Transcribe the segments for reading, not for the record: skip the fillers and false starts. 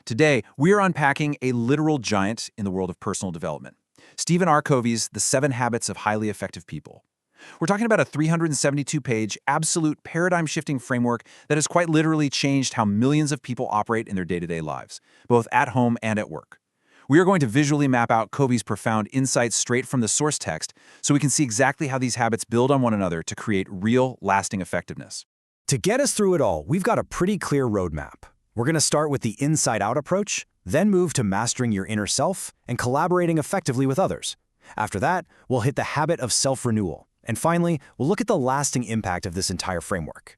Today, we are unpacking a literal giant in the world of personal development. Stephen R. Covey's The 7 Habits of Highly Effective People. We're talking about a 372-page, absolute paradigm-shifting framework that has quite literally changed how millions of people operate in their day-to-day lives, both at home and at work. We are going to visually map out Covey's profound insights straight from the source text so we can see exactly how these habits build on one another to create real, lasting effectiveness. To get us through it all, we've got a pretty clear roadmap. We're going to start with the inside-out approach, then move to mastering your inner self and collaborating effectively with others. After that, we'll hit the habit of self-renewal. And finally, we'll look at the lasting impact of this entire framework.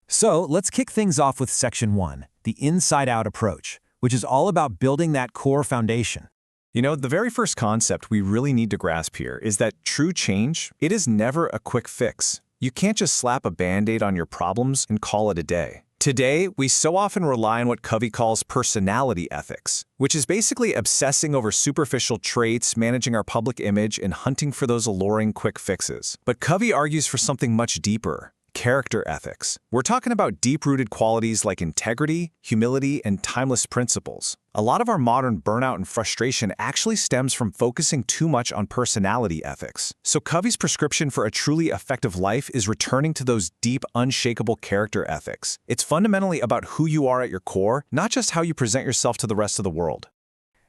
So let's kick things off with Section 1, the inside-out approach, which is all about building that core foundation. You know, the very first concept we really need to grasp here is that true change, it is never a quick fix. You can't just slap a Band-Aid on your problems and call it a day. Today, we so often rely on what Covey calls personality ethics, which is basically obsessing over superficial traits, managing our public image, and hunting for those alluring quick fixes. But Covey argues for something much deeper. Character ethics. We're talking about deep-rooted qualities like integrity, humility, and timeless principles. A lot of our modern burnout and frustration actually stems from focusing too much on personality ethics. So Covey's prescription for a truly effective life is returning to those deep, unshakable character ethics. It's fundamentally about who you are at your core, not just how you present yourself to the rest of the world.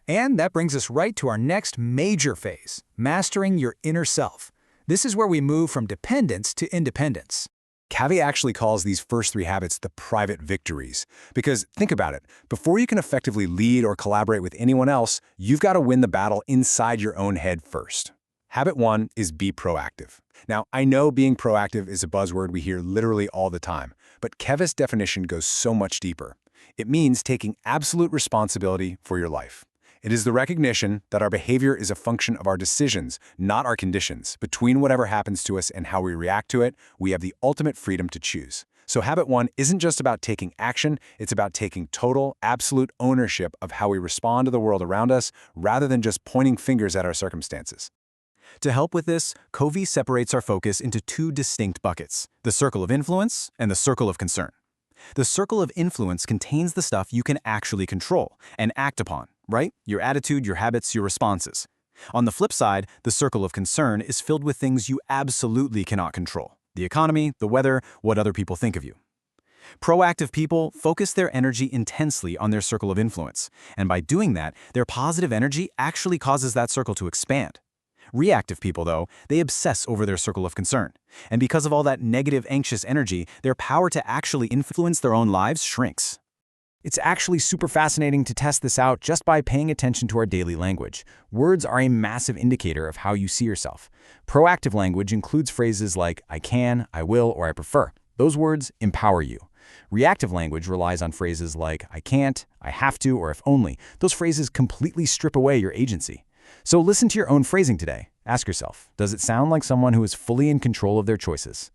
And that brings us right to our next major phase, mastering your inner self. This is where we move from dependence to independence. Covey actually calls these first 3 habits the private victories. Because think about it, before you can effectively lead or collaborate with anyone else, you've got to win the battle inside your own head first. Habit 1 is be proactive. Now, I know being proactive is a buzzword we hear literally all the time, but Covey's definition goes so much deeper. It means taking absolute responsibility for your life. It is the recognition that our behavior is a function of our decisions, not our conditions. Between whatever happens to us and how we react to it, we have the ultimate freedom to choose. So habit 1 isn't just about taking action, it's about taking total, absolute ownership of how we respond to the world around us, rather than just pointing fingers at our circumstances. To help with this, Covey separates our focus into 2 distinct buckets, the circle of influence and the circle of concern. The circle of influence contains the stuff you can actually control and act upon, right? Your attitude, your habits, your responses. On the flip side, the circle of concern is filled with things you absolutely cannot control. The economy, the weather, what other people think of you. Proactive people focus their energy intensely on their circle of influence, and by doing that, their positive energy actually causes that circle to expand. Reactive people, though, they obsess over their circle of concern. And because of all that negative, anxious energy, their power to actually influence their own lives shrinks. It's actually super fascinating to test this out just by paying attention to our daily language. Words are a massive indicator of how you see yourself. Proactive language includes phrases like I can, I will, or I prefer. Those words empower you. Reactive language relies on phrases like I can't, I have to, or if only. Those phrases completely strip away your agency. So listen to your own phrasing today. Ask yourself, does it sound like someone who is fully in control of their choices?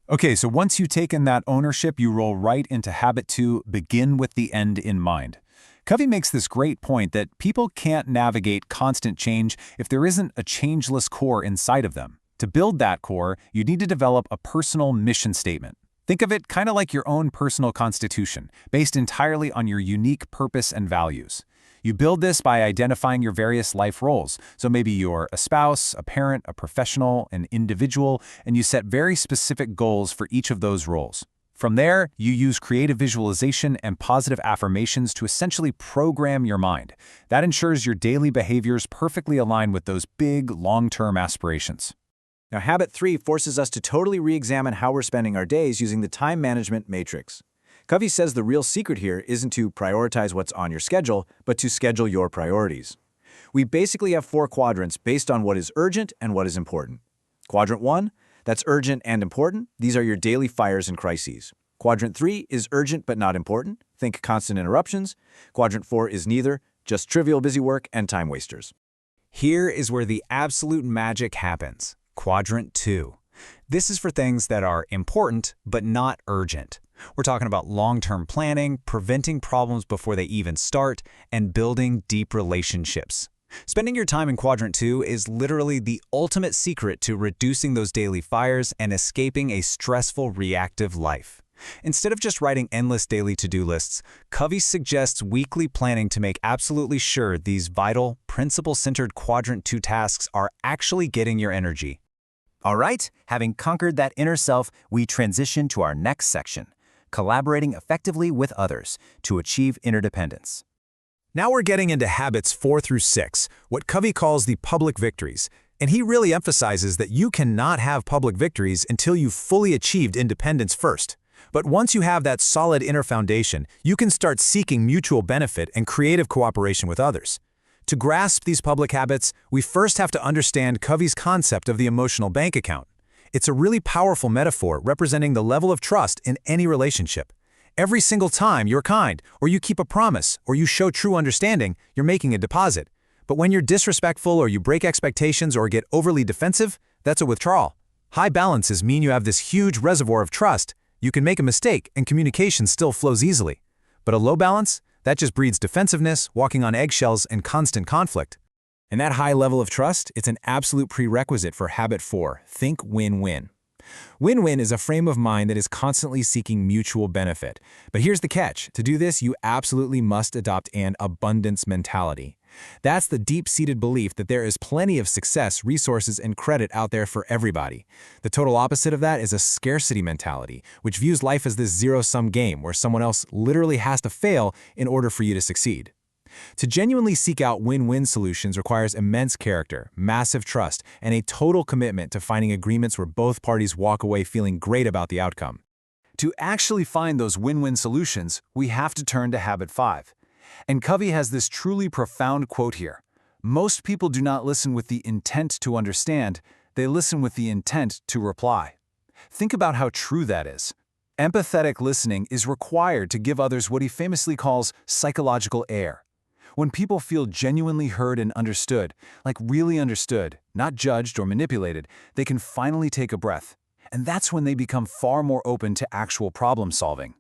Okay, so once you've taken that ownership, you roll right into habit 2, begin with the end in mind. Covey makes this great point that people can't navigate constant change if there isn't a changeless core inside of them. To build that core, you need to develop a personal mission statement. Think of it kind of like your own personal constitution, based entirely on your unique purpose and values. You build this by identifying your various life roles. So maybe you're a spouse, a parent, a professional, an individual, and you set very specific goals for each of those roles. From there, you use creative visualization and positive affirmations to essentially program your mind. That ensures your daily behaviors perfectly align with those big, long-term aspirations. Now, habit 3 forces us to totally re-examine how we're spending our days using the time management matrix. Covey says the real secret here isn't to prioritize what's on your schedule, but to schedule your priorities. We basically have 4 quadrants based on what is urgent and what is important. Quadrant 1, that's urgent and important. These are your daily fires and crises. Quadrant 3 is urgent but not important. Think constant interruptions. Quadrant 4 is neither, just trivial busy work and time wasters. Here is where the absolute magic happens. Quadrant 2. This is for things that are important but not urgent. We're talking about long-term planning, preventing problems before they even start, and building deep relationships. Spending your time in Quadrant 2 is literally the ultimate secret to reducing those daily fires and escaping a stressful, reactive life. Instead of just writing endless daily to-do lists, Covey suggests weekly planning to make absolutely sure these vital, principle-centered quadrant 2 tasks are actually getting your energy. All right, having conquered that inner self, we transition to our next section, collaborating effectively with others to achieve interdependence. Now we're getting into habits 4 through 6, what Covey calls the public victories. And he really emphasizes that you cannot have public victories until you've fully achieved independence first. But once you have that solid inner foundation, you can start seeking mutual benefit and creative cooperation with others. To grasp these public habits, we first have to understand Covey's concept of the emotional bank account. It's a really powerful metaphor representing the level of trust in any relationship. Every single time you're kind, or you keep a promise, or you show true understanding, you're making a deposit. But when you're disrespectful or you break expectations or get overly defensive, that's a withdrawal. High balances mean you have this huge reservoir of trust. You can make a mistake and communication still flows easily. But a low balance? That just breeds defensiveness, walking on eggshells, and constant conflict. And that high level of trust, it's an absolute prerequisite for habit 4, think win-win. Win-win is a frame of mind that is constantly seeking mutual benefit. But here's the catch. To do this, you absolutely must adopt an abundance mentality. That's the deep-seated belief that there is plenty of success, resources, and credit out there for everybody. The total opposite of that is a scarcity mentality, which views life as this zero-sum game where someone else literally has to fail in order for you to succeed. To genuinely seek out win-win solutions requires immense character, massive trust, and a total commitment to finding agreements where both parties walk away feeling great about the outcome. To actually find those win-win solutions, we have to turn to habit 5. And Covey has this truly profound quote here. Most people do not listen with the intent to understand, they listen with the intent to reply. Think about how true that is. Empathetic listening is required to give others what he famously calls psychological air. When people feel genuinely heard and understood, like really understood, not judged or manipulated, they can finally take a breath. And that's when they become far more open to actual problem solving.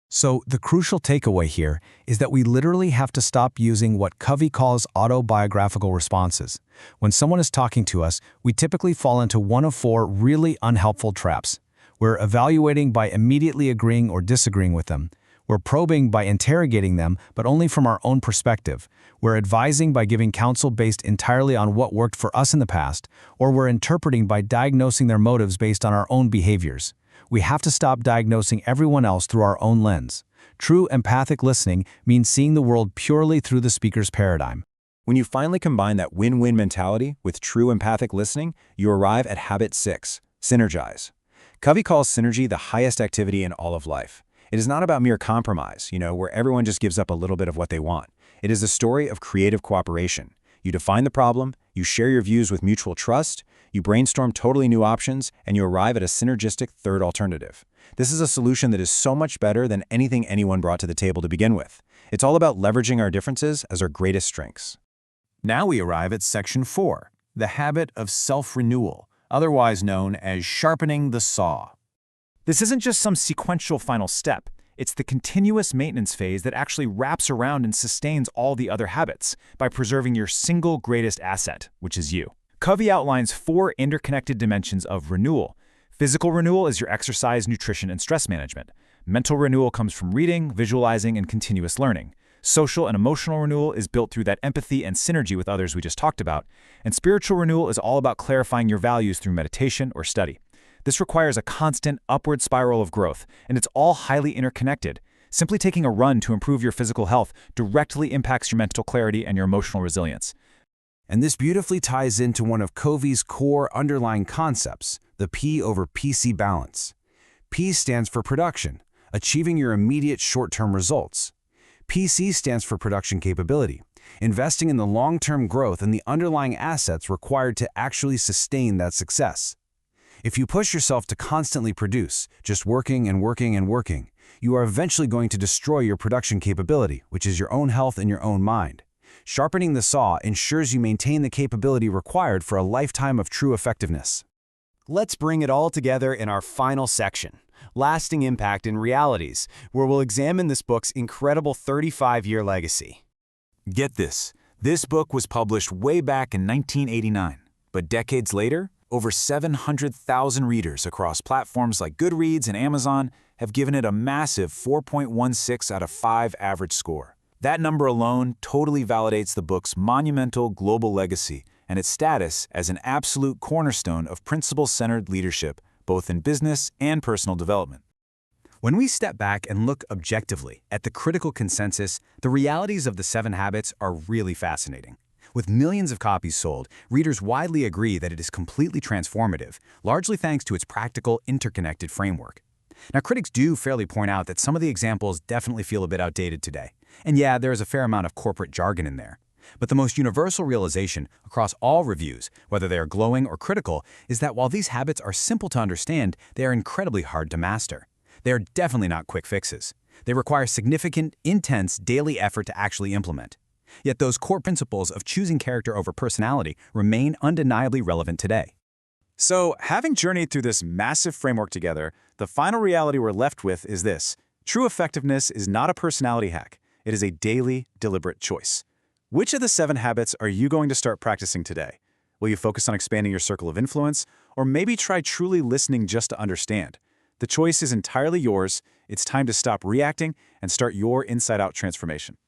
So the crucial takeaway here is that we literally have to stop using what Covey calls autobiographical responses. When someone is talking to us, we typically fall into one of 4 really unhelpful traps. We're evaluating by immediately agreeing or disagreeing with them. We're probing by interrogating them, but only from our own perspective. We're advising by giving counsel based entirely on what worked for us in the past, or we're interpreting by diagnosing their motives based on our own behaviors. We have to stop diagnosing everyone else through our own lens. True empathic listening means seeing the world purely through the speaker's paradigm. When you finally combine that win-win mentality with true empathic listening, you arrive at habit 6, synergize. Covey calls synergy the highest activity in all of life. It is not about mere compromise, where everyone just gives up a little bit of what they want. It is a story of creative cooperation. You define the problem, you share your views with mutual trust, you brainstorm totally new options, and you arrive at a synergistic third alternative. This is a solution that is so much better than anything anyone brought to the table to begin with. It's all about leveraging our differences as our greatest strengths. Now we arrive at section 4, the habit of self-renewal, otherwise known as sharpening the saw. This isn't just some sequential final step. It's the continuous maintenance phase that actually wraps around and sustains all the other habits by preserving your single greatest asset, which is you. Covey outlines 4 interconnected dimensions of renewal. Physical renewal is your exercise, nutrition, and stress management. Mental renewal comes from reading, visualizing, and continuous learning. Social and emotional renewal is built through that empathy and synergy with others we just talked about. And spiritual renewal is all about clarifying your values through meditation or study. This requires a constant upward spiral of growth, and it's all highly interconnected. Simply taking a run to improve your physical health directly impacts your mental clarity and your emotional resilience. And this beautifully ties into one of Covey's core underlying concepts, the P over PC balance. P stands for production, achieving your immediate short-term results. PC stands for production capability, investing in the long-term growth and the underlying assets required to actually sustain that success. If you push yourself to constantly produce, just working and working and working, you are eventually going to destroy your production capability, which is your own health and your own mind. Sharpening the saw ensures you maintain the capability required for a lifetime of true effectiveness. Let's bring it all together in our final section, Lasting Impact and Realities, where we'll examine this book's incredible 35-year legacy. Get this book was published way back in 1989, but decades later, over 700,000 readers across platforms like Goodreads and Amazon have given it a massive 4.16 out of 5 average score. That number alone totally validates the book's monumental global legacy and its status as an absolute cornerstone of principle-centered leadership, both in business and personal development. When we step back and look objectively at the critical consensus, the realities of the 7 Habits are really fascinating. With millions of copies sold, readers widely agree that it is completely transformative, largely thanks to its practical, interconnected framework. Now, critics do fairly point out that some of the examples definitely feel a bit outdated today. And yeah, there is a fair amount of corporate jargon in there. But the most universal realization across all reviews, whether they are glowing or critical, is that while these habits are simple to understand, they are incredibly hard to master. They are definitely not quick fixes. They require significant, intense daily effort to actually implement. Yet those core principles of choosing character over personality remain undeniably relevant today. So, having journeyed through this massive framework together, the final reality we're left with is this: true effectiveness is not a personality hack. It is a daily, deliberate choice. Which of the 7 habits are you going to start practicing today? Will you focus on expanding your circle of influence, or maybe try truly listening just to understand? The choice is entirely yours. It's time to stop reacting and start your inside-out transformation.